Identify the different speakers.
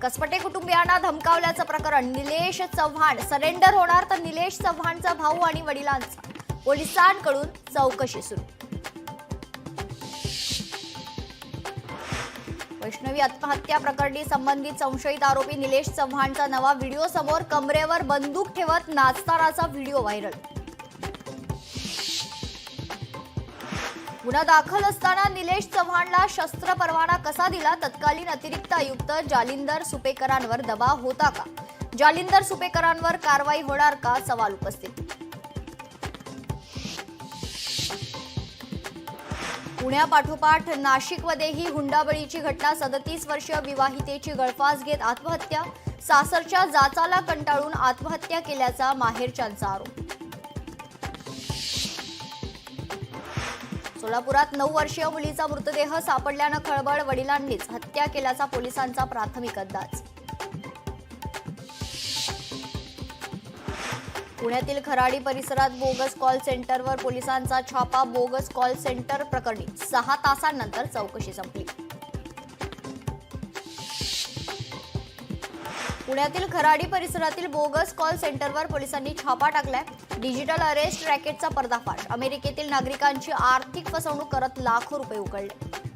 Speaker 1: कसपटे कुटुंबियांना धमकावल्याचं प्रकरण, निलेश चव्हाण सरेंडर होणार तर निलेश चव्हाणचा भाऊ आणि वडिलांचा पोलिसांकडून चौकशी सुरू। वैष्णवी आत्महत्या प्रकरणी संबंधित संशयित आरोपी निलेश चव्हाणचा नवा व्हिडिओ समोर, कमरेवर बंदूक ठेवत नाचतानाचा व्हिडिओ व्हायरल। गुन्हा दाखल असताना निलेश चव्हाणला शस्त्र परवाना कसा दिला? तत्कालीन अतिरिक्त आयुक्त जालिंदर सुपेकरांवर दबाव होता का? जालिंदर सुपेकरांवर कारवाई होणार का? सवाल उपस्थित। पुण्यापाठोपाठ नाशिकमध्येही हुंडाबळीची घटना, 37 वर्षीय विवाहितेची गळफास घेत आत्महत्या, सासरच्या जाचाला कंटाळून आत्महत्या केल्याचा माहेरच्यांचा आरोप। सोलापुरात 9 वर्षीय मुलीचा मृतदेह सापडल्यानं खळबळ, वडिलांनीच हत्या केल्याचा पोलिसांचा प्राथमिक अंदाज। पुण्यातील खराडी परिसरात बोगस कॉल सेंटरवर पोलिसांचा छापा, बोगस कॉल सेंटर प्रकरणी 6 तासांनंतर चौकशी संपली। पुण्यातील खराडी परिसरातील बोगस कॉल सेंटरवर पोलिसांनी छापा टाकलाय। डिजिटल अरेस्ट रॅकेटचा पर्दाफाश, अमेरिकेतील नागरिकांची आर्थिक फसवणूक करत लाखो रुपये उकळले।